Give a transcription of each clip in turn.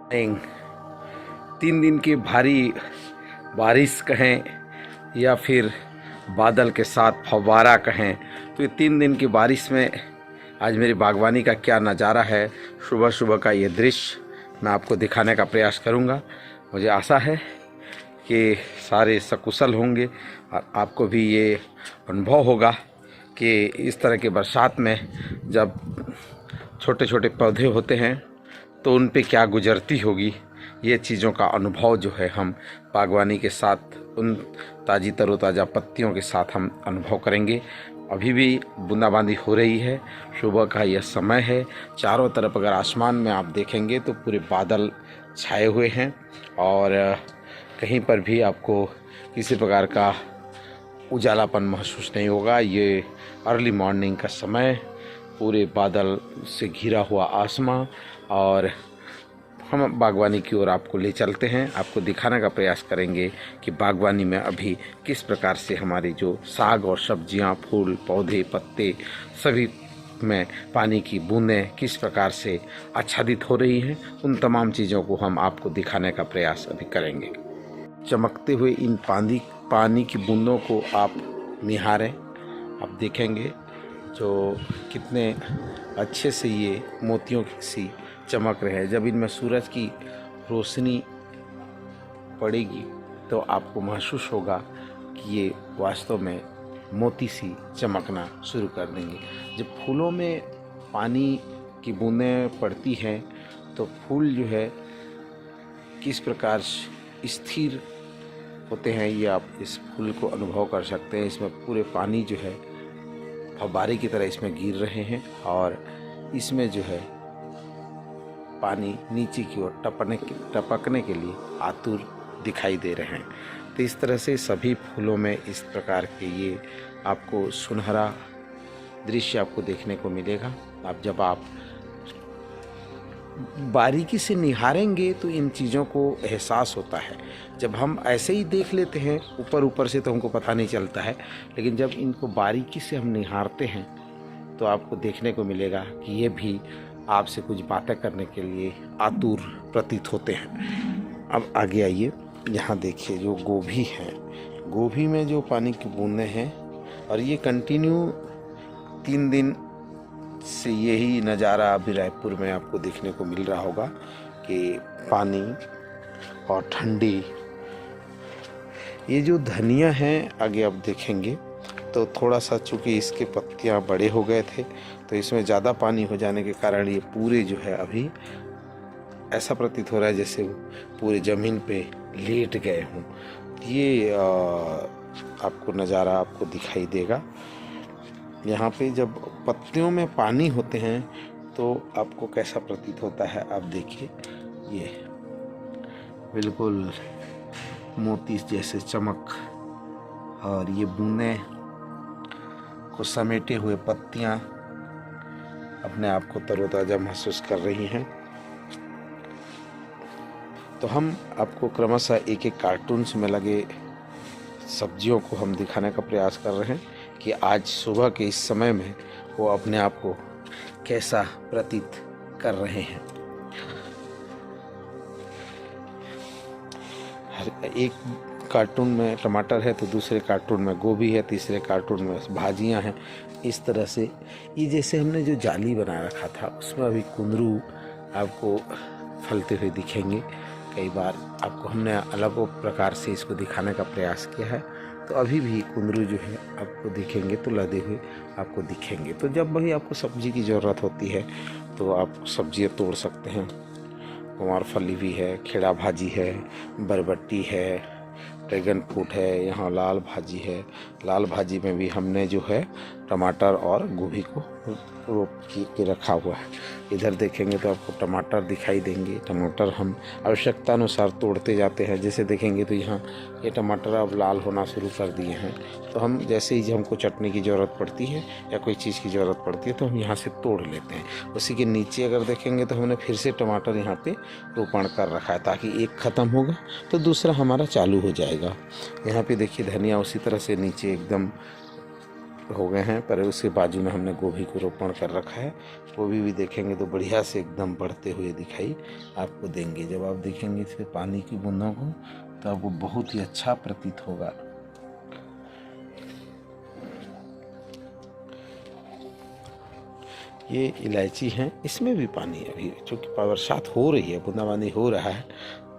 नहीं, 3 दिन की भारी बारिश कहें या फिर बादल के साथ फव्वारा कहें, तो ये 3 दिन की बारिश में आज मेरी बागवानी का क्या नज़ारा है, सुबह सुबह का ये दृश्य मैं आपको दिखाने का प्रयास करूंगा। मुझे आशा है कि सारे सकुशल होंगे और आपको भी ये अनुभव होगा कि इस तरह के बरसात में जब छोटे छोटे पौधे होते हैं तो उन पे क्या गुजरती होगी। ये चीज़ों का अनुभव जो है हम बागवानी के साथ उन ताज़ी तरोताज़ा पत्तियों के साथ हम अनुभव करेंगे। अभी भी बूंदाबांदी हो रही है, सुबह का यह समय है। चारों तरफ अगर आसमान में आप देखेंगे तो पूरे बादल छाए हुए हैं और कहीं पर भी आपको किसी प्रकार का उजालापन महसूस नहीं होगा। ये अर्ली मॉर्निंग का समय, पूरे बादल से घिरा हुआ आसमां, और हम बागवानी की ओर आपको ले चलते हैं। आपको दिखाने का प्रयास करेंगे कि बागवानी में अभी किस प्रकार से हमारी जो साग और सब्जियां, फूल, पौधे, पत्ते सभी में पानी की बूंदें किस प्रकार से आच्छादित हो रही हैं। उन तमाम चीज़ों को हम आपको दिखाने का प्रयास अभी करेंगे। चमकते हुए इन पानी की बूंदों को आप निहारें। आप देखेंगे जो कितने अच्छे से ये मोतियों की सी चमक रहे हैं। जब इनमें सूरज की रोशनी पड़ेगी तो आपको महसूस होगा कि ये वास्तव में मोती सी चमकना शुरू कर देंगे। जब फूलों में पानी की बूंदें पड़ती हैं तो फूल जो है किस प्रकार स्थिर होते हैं, ये आप इस फूल को अनुभव कर सकते हैं। इसमें पूरे पानी जो है फव्वारे की तरह इसमें गिर रहे हैं और इसमें जो है पानी नीचे की ओर टपकने के लिए आतुर दिखाई दे रहे हैं। तो इस तरह से सभी फूलों में इस प्रकार के ये आपको सुनहरा दृश्य आपको देखने को मिलेगा। जब आप बारीकी से निहारेंगे तो इन चीज़ों को एहसास होता है। जब हम ऐसे ही देख लेते हैं ऊपर से तो हमको पता नहीं चलता है, लेकिन जब इनको बारीकी से हम निहारते हैं तो आपको देखने को मिलेगा कि ये भी आपसे कुछ बातें करने के लिए आतुर प्रतीत होते हैं। अब आगे आइए, यहाँ देखिए जो गोभी है, गोभी में जो पानी की बूंदें हैं और ये कंटिन्यू 3 दिन से यही नज़ारा अभी रायपुर में आपको देखने को मिल रहा होगा कि पानी और ठंडी। ये जो धनिया है आगे आप देखेंगे तो थोड़ा सा चूँकि इसके पत्तियां बड़े हो गए थे तो इसमें ज़्यादा पानी हो जाने के कारण ये पूरे जो है अभी ऐसा प्रतीत हो रहा है जैसे पूरे ज़मीन पे लेट गए हों। ये आपको नज़ारा आपको दिखाई देगा। यहाँ पे जब पत्तियों में पानी होते हैं तो आपको कैसा प्रतीत होता है, आप देखिए ये बिल्कुल मोती जैसे चमक, और ये बूंदें को समेटे हुए पत्तियां अपने आप को तरोताज़ा महसूस कर रही हैं। तो हम आपको क्रमशः एक एक कार्टून्स में लगे सब्जियों को हम दिखाने का प्रयास कर रहे हैं कि आज सुबह के इस समय में वो अपने आप को कैसा प्रतीत कर रहे हैं। एक कार्टून में टमाटर है तो दूसरे कार्टून में गोभी है, तीसरे कार्टून में भाजियां हैं। इस तरह से ये जैसे हमने जो जाली बना रखा था उसमें अभी कुंदरू आपको फलते हुए दिखेंगे। कई बार आपको हमने अलग प्रकार से इसको दिखाने का प्रयास किया है, तो अभी भी कुंदरू जो है आपको दिखेंगे तो लदे हुए आपको दिखेंगे। तो जब भी आपको सब्जी की ज़रूरत होती है तो आप सब्जियां तोड़ सकते हैं। कुमारफली भी है, खेड़ा भाजी है, बरबट्टी है, ड्रैगन फ्रूट है, यहाँ लाल भाजी है। लाल भाजी में भी हमने जो है टमाटर और गोभी को रोप के रखा हुआ है। इधर देखेंगे तो आपको टमाटर दिखाई देंगे। टमाटर हम आवश्यकता अनुसार तोड़ते जाते हैं। जैसे देखेंगे तो यहाँ ये टमाटर अब लाल होना शुरू कर दिए हैं, तो हम जैसे ही हमको चटनी की ज़रूरत पड़ती है या कोई चीज़ की ज़रूरत पड़ती है तो हम यहाँ से तोड़ लेते हैं। उसी के नीचे अगर देखेंगे तो हमने फिर से टमाटर यहाँ पे रोपण कर रखा है ताकि एक ख़त्म होगा तो दूसरा हमारा चालू हो जाएगा। यहाँ पे देखिए धनिया उसी तरह से नीचे एकदम हो गए हैं, पर उसके बाजू में हमने गोभी को रोपण कर रखा है। गोभी भी देखेंगे तो बढ़िया से एकदम बढ़ते हुए दिखाई आपको देंगे। जब आप देखेंगे इसके पानी की बूंदों को तो आपको बहुत ही अच्छा प्रतीत होगा। ये इलायची है, इसमें भी पानी है अभी, चूँकि बरसात हो रही है, बूंदाबांदी हो रहा है,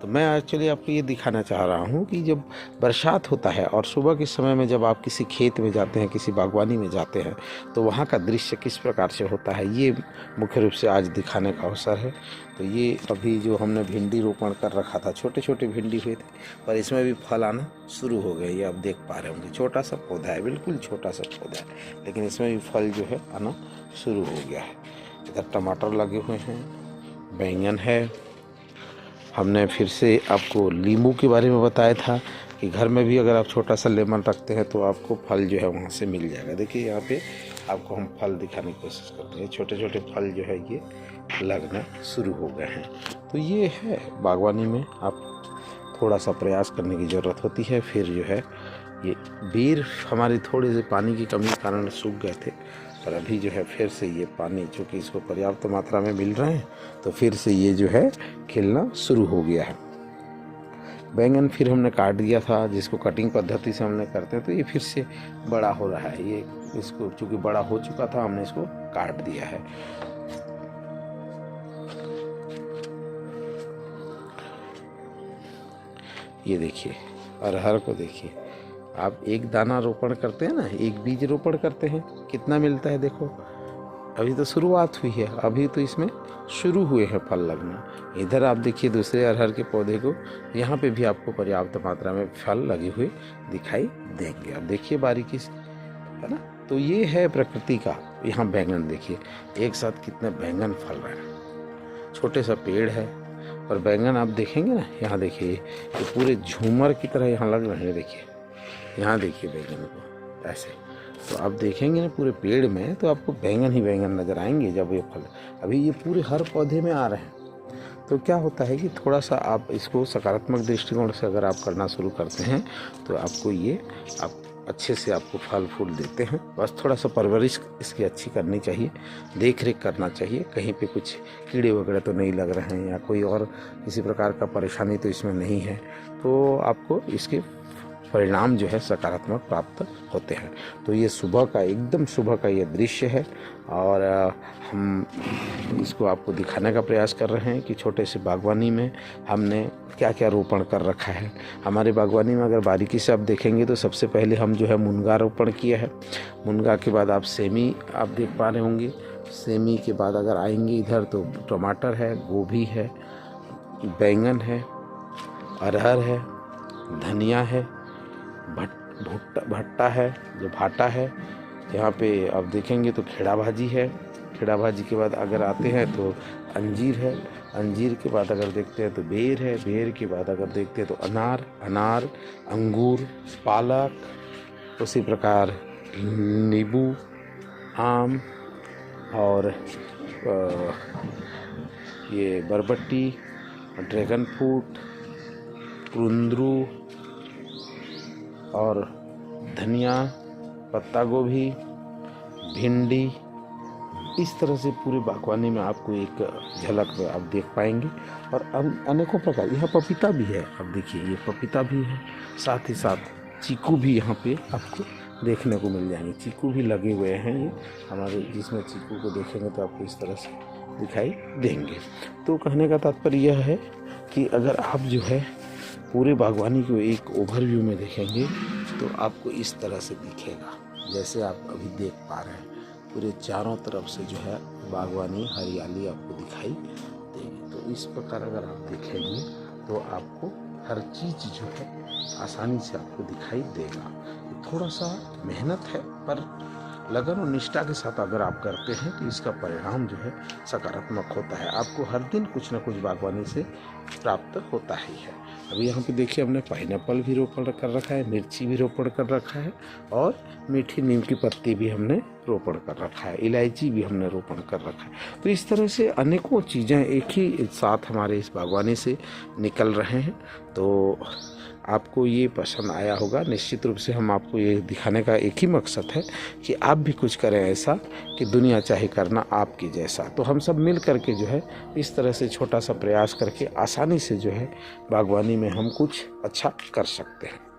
तो मैं एक्चुअली आपको ये दिखाना चाह रहा हूँ कि जब बरसात होता है और सुबह के समय में जब आप किसी खेत में जाते हैं, किसी बागवानी में जाते हैं, तो वहाँ का दृश्य किस प्रकार से होता है, ये मुख्य रूप से आज दिखाने का अवसर है। तो ये अभी जो हमने भिंडी रोपण कर रखा था, छोटे छोटे भिंडी हुए थे, पर इसमें भी फल आना शुरू हो गए। ये आप देख पा रहे होंगे, छोटा सा पौधा है, बिल्कुल छोटा सा पौधा है, लेकिन इसमें भी फल जो है आना शुरू हो गया है। इधर टमाटर लगे हुए हैं, बैंगन है। हमने फिर से आपको नींबू के बारे में बताया था कि घर में भी अगर आप छोटा सा लेमन रखते हैं तो आपको फल जो है वहाँ से मिल जाएगा। देखिए यहाँ पे आपको हम फल दिखाने की कोशिश करते हैं, छोटे छोटे फल जो है ये लगना शुरू हो गए हैं। तो ये है बागवानी में आप थोड़ा सा प्रयास करने की ज़रूरत होती है। फिर जो है ये बेर हमारे थोड़े से पानी की कमी के कारण सूख गए थे, पर अभी जो है फिर से ये पानी, चूँकि इसको पर्याप्त मात्रा में मिल रहे हैं, तो फिर से ये जो है खिलना शुरू हो गया है। बैंगन फिर हमने काट दिया था, जिसको कटिंग पद्धति से हमने करते हैं, तो ये फिर से बड़ा हो रहा है। ये इसको चूँकि बड़ा हो चुका था, हमने इसको काट दिया है। ये देखिए अरहर को देखिए, आप एक दाना रोपण करते हैं ना, एक बीज रोपण करते हैं, कितना मिलता है देखो। अभी तो शुरुआत हुई है, अभी तो इसमें शुरू हुए हैं फल लगना। इधर आप देखिए दूसरे अरहर के पौधे को, यहाँ पे भी आपको पर्याप्त मात्रा में फल लगे हुए दिखाई देंगे। अब देखिए बारीकी से, है ना। तो ये है प्रकृति का। यहाँ बैंगन देखिए, एक साथ कितने बैंगन फल रहे हैं, छोटे सा पेड़ है, और बैंगन आप देखेंगे ना, यहाँ देखिए ये पूरे झूमर की तरह यहाँ लग रहे हैं। देखिए यहाँ देखिए बैंगन को ऐसे, तो आप देखेंगे ना पूरे पेड़ में, तो आपको बैंगन ही बैंगन नज़र आएंगे जब ये फल। अभी ये पूरे हर पौधे में आ रहे हैं। तो क्या होता है कि थोड़ा सा आप इसको सकारात्मक दृष्टिकोण से अगर आप करना शुरू करते हैं, तो आपको ये आप अच्छे से आपको फल फूल देते हैं। बस थोड़ा सा परवरिश इसकी अच्छी करनी चाहिए, देख रेख करना चाहिए, कहीं पे कुछ कीड़े वगैरह तो नहीं लग रहे हैं, या कोई और किसी प्रकार का परेशानी तो इसमें नहीं है, तो आपको इसके परिणाम जो है सकारात्मक प्राप्त होते हैं। तो ये सुबह का, एकदम सुबह का ये दृश्य है, और हम इसको आपको दिखाने का प्रयास कर रहे हैं कि छोटे से बागवानी में हमने क्या क्या रोपण कर रखा है। हमारे बागवानी में अगर बारीकी से आप देखेंगे तो सबसे पहले हम जो है मुनगा रोपण किया है। मुनगा के बाद आप सेमी आप देख पा रहे होंगे। सेमी के बाद अगर आएंगे इधर तो टमाटर है, गोभी है, बैंगन है, अरहर है, धनिया है, भट्टा है, जो भाटा है। यहाँ पे आप देखेंगे तो खेड़ा भाजी है। खेड़ा भाजी के बाद अगर आते हैं तो अंजीर है। अंजीर के बाद अगर देखते हैं तो बेर है। बेर के बाद अगर देखते हैं तो अनार, अंगूर, पालक, उसी प्रकार नींबू, आम, और ये बरबट्टी, ड्रैगन फ्रूट, कुंदरू, और धनिया, पत्ता गोभी, भिंडी। इस तरह से पूरी बागवानी में आपको एक झलक आप देख पाएंगे। और अब अनेकों प्रकार, यहाँ पपीता भी है, अब देखिए ये पपीता भी है, साथ ही साथ चीकू भी यहाँ पे आपको देखने को मिल जाएंगे। चीकू भी लगे हुए हैं ये हमारे, जिसमें चीकू को देखेंगे तो आपको इस तरह से दिखाई देंगे। तो कहने का तात्पर्य यह है कि अगर आप जो है पूरे बागवानी को एक ओवरव्यू में देखेंगे तो आपको इस तरह से दिखेगा, जैसे आप अभी देख पा रहे हैं। पूरे चारों तरफ से जो है बागवानी हरियाली आपको दिखाई देगी। तो इस प्रकार अगर आप देखेंगे तो आपको हर चीज़ जो है आसानी से आपको दिखाई देगा। थोड़ा सा मेहनत है, पर लगन और निष्ठा के साथ अगर आप करते हैं तो इसका परिणाम जो है सकारात्मक होता है। आपको हर दिन कुछ ना कुछ बागवानी से प्राप्त होता ही है। अभी यहाँ पे देखिए हमने पाइनएप्पल भी रोपण कर रखा है, मिर्ची भी रोपण कर रखा है, और मीठी नीम की पत्ती भी हमने रोपण कर रखा है, इलायची भी हमने रोपण कर रखा है। तो इस तरह से अनेकों चीज़ें एक ही साथ हमारे इस बागवानी से निकल रहे हैं। तो आपको ये पसंद आया होगा। निश्चित रूप से हम आपको ये दिखाने का एक ही मकसद है कि आप भी कुछ करें ऐसा कि दुनिया चाहे करना आपकी जैसा। तो हम सब मिल करके जो है इस तरह से छोटा सा प्रयास करके आसानी से जो है बागवानी में हम कुछ अच्छा कर सकते हैं।